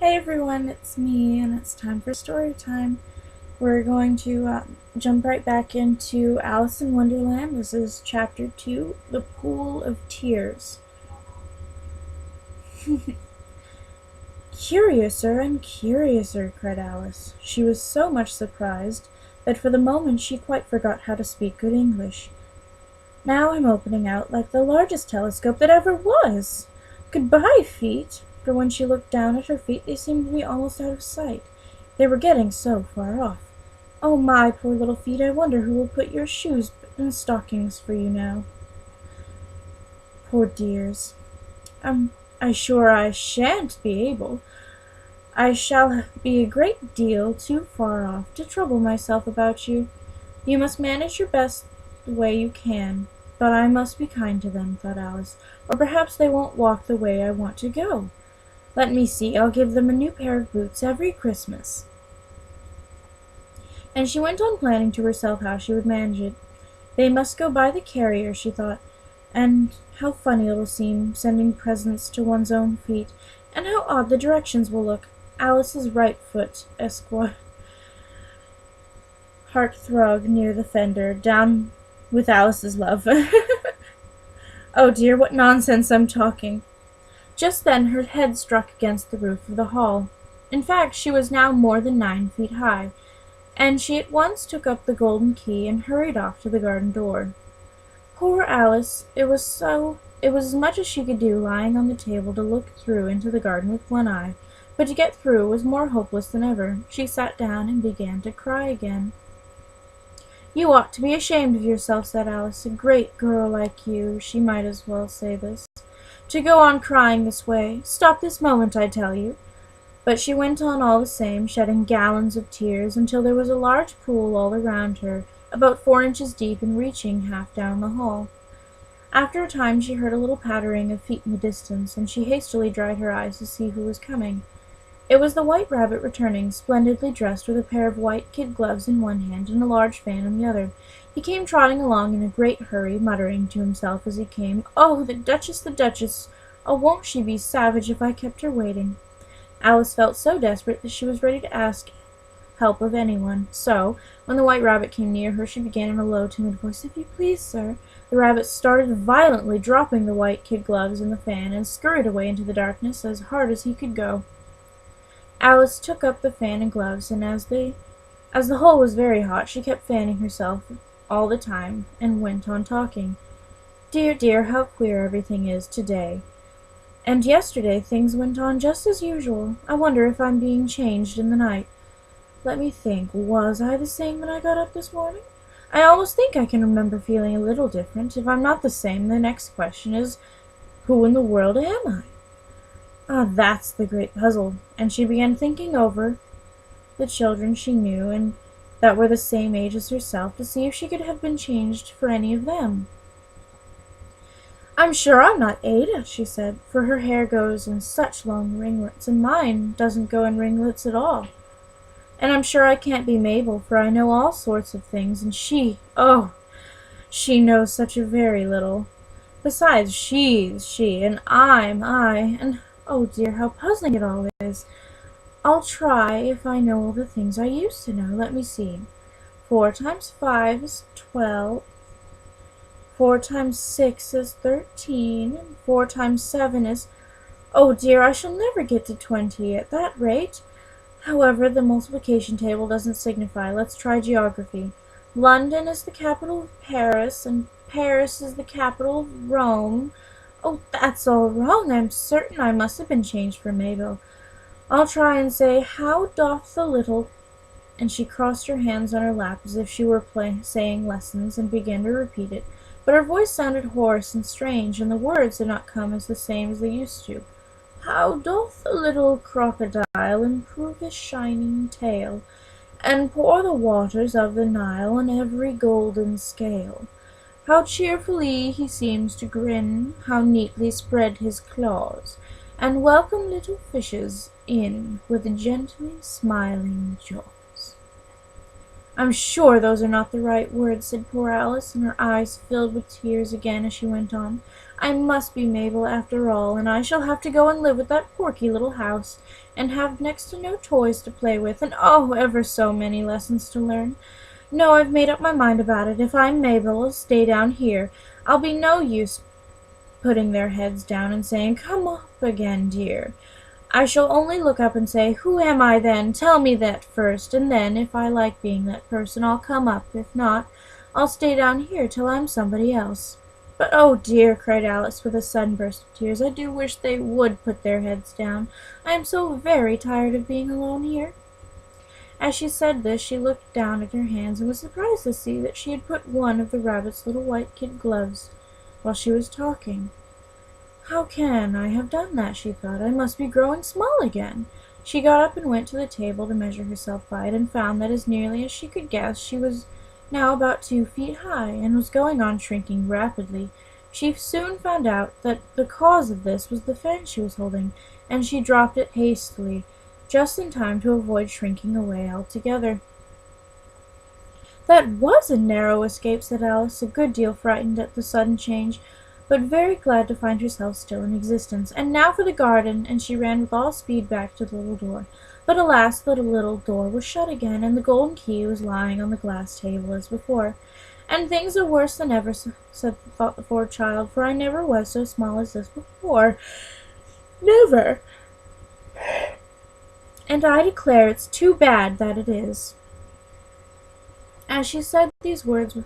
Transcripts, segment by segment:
Hey everyone, it's me, and it's time for story time. We're going to jump right back into Alice in Wonderland. This is Chapter 2, The Pool of Tears. Curiouser and curiouser, cried Alice. She was so much surprised that for the moment she quite forgot how to speak good English. Now I'm opening out like the largest telescope that ever was. Goodbye, feet! For when she looked down at her feet they seemed to be almost out of sight. They were getting so far off. Oh my, poor little feet, I wonder who will put your shoes and stockings for you now. Poor dears. I shan't be able. I shall be a great deal too far off to trouble myself about you. You must manage your best the way you can. But I must be kind to them, thought Alice, or perhaps they won't walk the way I want to go. Let me see, I'll give them a new pair of boots every Christmas. And she went on planning to herself how she would manage it. They must go by the carrier, she thought, and how funny it'll seem, sending presents to one's own feet, and how odd the directions will look. Alice's right foot, Esquire, hearthrug near the fender, down with Alice's love. Oh dear, what nonsense I'm talking. Just then her head struck against the roof of the hall. In fact, she was now more than 9 feet high, and she at once took up the golden key and hurried off to the garden door. Poor Alice! It was as much as she could do lying on the table to look through into the garden with one eye, but to get through was more hopeless than ever. She sat down and began to cry again. You ought to be ashamed of yourself, said Alice. A great girl like you, she might as well say this, to go on crying this way. Stop this moment, I tell you. But she went on all the same, shedding gallons of tears, until there was a large pool all around her, about 4 inches deep and reaching half down the hall. After a time she heard a little pattering of feet in the distance, and she hastily dried her eyes to see who was coming. It was the White Rabbit returning, splendidly dressed, with a pair of white kid gloves in one hand and a large fan in the other. He came trotting along in a great hurry, muttering to himself as he came, "Oh, the Duchess, the Duchess! Oh, won't she be savage if I kept her waiting?" Alice felt so desperate that she was ready to ask help of anyone. So, when the White Rabbit came near her, she began in a low, timid voice, "If you please, sir." The rabbit started violently, dropping the white kid gloves and the fan, and scurried away into the darkness as hard as he could go. Alice took up the fan and gloves, and as the hole was very hot, she kept fanning herself all the time, and went on talking. Dear, dear, how queer everything is today. And yesterday things went on just as usual. I wonder if I'm being changed in the night. Let me think, was I the same when I got up this morning? I almost think I can remember feeling a little different. If I'm not the same, the next question is, who in the world am I? Ah, that's the great puzzle. And she began thinking over the children she knew and that were the same age as herself, to see if she could have been changed for any of them. I'm sure I'm not Ada, she said, for her hair goes in such long ringlets, and mine doesn't go in ringlets at all. And I'm sure I can't be Mabel, for I know all sorts of things, and she knows such a very little. Besides, she's she, and I'm I, and oh dear, how puzzling it all is. I'll try if I know all the things I used to know. Let me see. 4 times 5 is 12. 4 times 6 is 13. 4 times 7 is... Oh dear, I shall never get to 20 at that rate. However, the multiplication table doesn't signify. Let's try geography. London is the capital of Paris, and Paris is the capital of Rome. Oh, that's all wrong. I'm certain I must have been changed for Mabel. I'll try and say, how doth the little... And she crossed her hands on her lap as if she were saying lessons, and began to repeat it. But her voice sounded hoarse and strange, and the words did not come as the same as they used to. How doth the little crocodile improve his shining tail, and pour the waters of the Nile on every golden scale? How cheerfully he seems to grin, how neatly spread his claws, and welcome little fishes in with gently smiling jaws. I'm sure those are not the right words, said poor Alice, and her eyes filled with tears again as she went on. I must be Mabel after all, and I shall have to go and live with that porky little house, and have next to no toys to play with, and oh, ever so many lessons to learn. No, I've made up my mind about it. If I'm Mabel, I'll stay down here. I'll be no use putting their heads down and saying, "Come up again, dear." I shall only look up and say, "Who am I then? Tell me that first, and then, if I like being that person, I'll come up. If not, I'll stay down here till I'm somebody else." "But, oh dear," cried Alice, with a sudden burst of tears, "I do wish they would put their heads down. I am so very tired of being alone here." As she said this, she looked down at her hands and was surprised to see that she had put one of the rabbit's little white kid gloves while she was talking. "How can I have done that?" she thought. "I must be growing small again." She got up and went to the table to measure herself by it, and found that as nearly as she could guess she was now about 2 feet high, and was going on shrinking rapidly. She soon found out that the cause of this was the fan she was holding, and she dropped it hastily, just in time to avoid shrinking away altogether. "That was a narrow escape," said Alice, a good deal frightened at the sudden change, but very glad to find herself still in existence. "And now for the garden," and she ran with all speed back to the little door. But alas, the little door was shut again, and the golden key was lying on the glass table as before. "And things are worse than ever," thought the poor child, "for I never was so small as this before. Never. And I declare it's too bad that it is." As she said these words,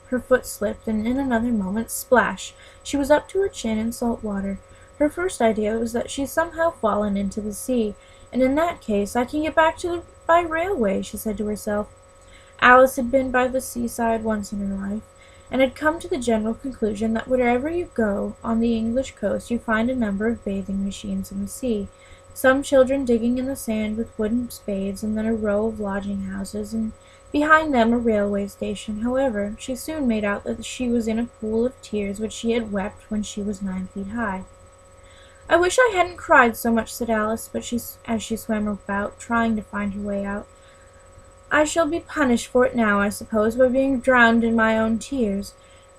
her foot slipped, and in another moment, splash, she was up to her chin in salt water. Her first idea was that she'd somehow fallen into the sea, and in that case I can get back by railway, she said to herself. Alice had been by the seaside once in her life, and had come to the general conclusion that wherever you go on the English coast you find a number of bathing machines in the sea, some children digging in the sand with wooden spades, and then a row of lodging-houses, and behind them a railway station. However, she soon made out that she was in a pool of tears which she had wept when she was 9 feet high. "I wish I hadn't cried so much," said Alice, as she swam about, trying to find her way out. "I shall be punished for it now, I suppose, by being drowned in my own tears.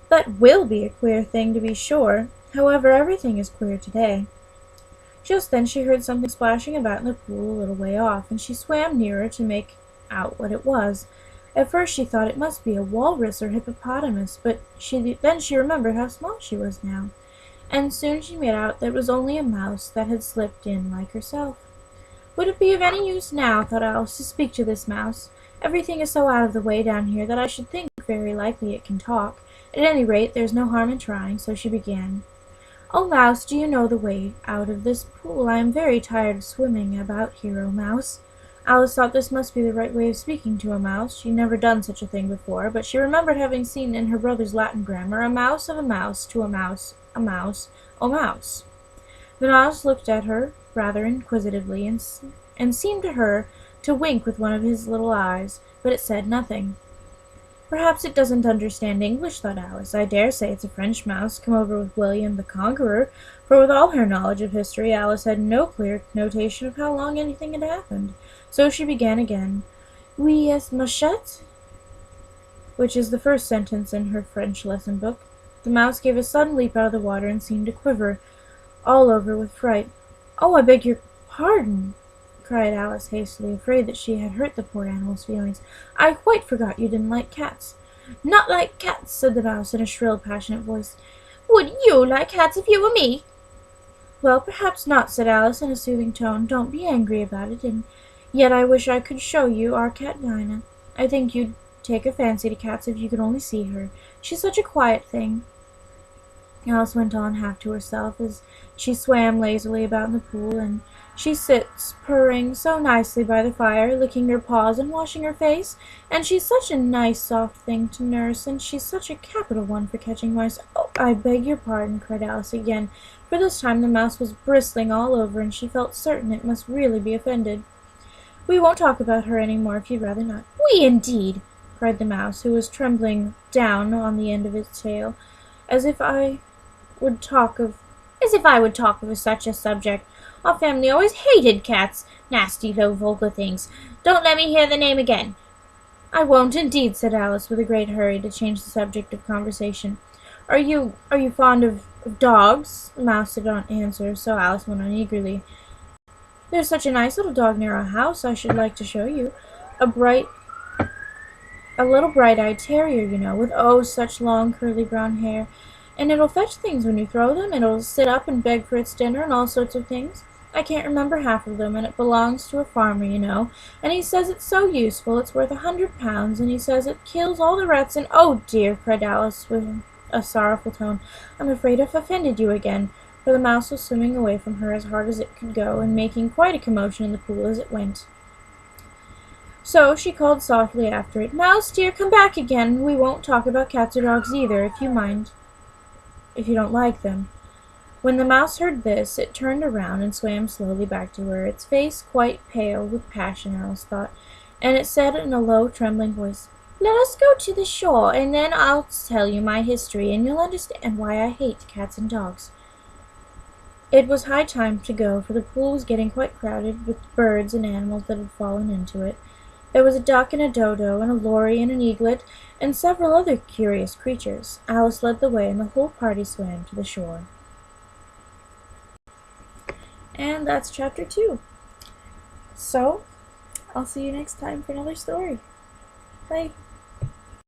That will be a queer thing, to be sure. However, everything is queer today." Just then she heard something splashing about in the pool a little way off, and she swam nearer to make out what it was. At first she thought it must be a walrus or hippopotamus, but then she remembered how small she was now, and soon she made out that it was only a mouse that had slipped in like herself. "Would it be of any use now," thought Alice, "to speak to this mouse? Everything is so out of the way down here that I should think very likely it can talk. At any rate, there's no harm in trying," so she began. "Oh, Mouse, do you know the way out of this pool? I am very tired of swimming about here, oh, Mouse." Alice thought this must be the right way of speaking to a mouse. She'd never done such a thing before, but she remembered having seen in her brother's Latin grammar, "a mouse of a mouse to a mouse, oh, mouse." The mouse looked at her rather inquisitively, and seemed to her to wink with one of his little eyes, but it said nothing. "Perhaps it doesn't understand English," thought Alice. "I dare say it's a French mouse, come over with William the Conqueror," for with all her knowledge of history, Alice had no clear notation of how long anything had happened. So she began again. "Oui, est machette," which is the first sentence in her French lesson book. The mouse gave a sudden leap out of the water and seemed to quiver all over with fright. "Oh, I beg your pardon," cried Alice hastily, afraid that she had hurt the poor animal's feelings. "I quite forgot you didn't like cats." "Not like cats," said the mouse in a shrill, passionate voice. "Would you like cats if you were me?" "Well, perhaps not," said Alice in a soothing tone. "Don't be angry about it, and yet I wish I could show you our cat Dinah. I think you'd take a fancy to cats if you could only see her. She's such a quiet thing." Alice went on half to herself as she swam lazily about in the pool, "and she sits purring so nicely by the fire, licking her paws and washing her face, and she's such a nice soft thing to nurse, and she's such a capital one for catching mice." "Oh, I beg your pardon," cried Alice again, for this time the mouse was bristling all over, and she felt certain it must really be offended. "We won't talk about her any more if you'd rather not." "We indeed!" cried the mouse, who was trembling down on the end of its tail. As if I would talk of such a subject. Our family always hated cats. Nasty, low, vulgar things. Don't let me hear the name again." I won't indeed, said Alice, with a great hurry to change the subject of conversation. Are you fond of dogs? The mouse did not answer, so Alice went on eagerly. There's such a nice little dog near our house I should like to show you. A little bright-eyed terrier, you know, with oh such long curly brown hair. And it'll fetch things when you throw them. It'll sit up and beg for its dinner and all sorts of things. I can't remember half of them, and it belongs to a farmer, you know. And he says it's so useful, it's worth £100, and he says it kills all the rats and— Oh dear, cried Alice with a sorrowful tone, I'm afraid I've offended you again, for the mouse was swimming away from her as hard as it could go, and making quite a commotion in the pool as it went. So she called softly after it, Mouse, dear, come back again. We won't talk about cats or dogs either, if you don't like them. When the mouse heard this, it turned around and swam slowly back to her, its face quite pale with passion, Alice thought, and it said in a low, trembling voice, Let us go to the shore, and then I'll tell you my history, and you'll understand why I hate cats and dogs. It was high time to go, for the pool was getting quite crowded with birds and animals that had fallen into it. There was a duck and a dodo, and a lory and an eaglet, and several other curious creatures. Alice led the way, and the whole party swam to the shore. And that's chapter 2. So, I'll see you next time for another story. Bye.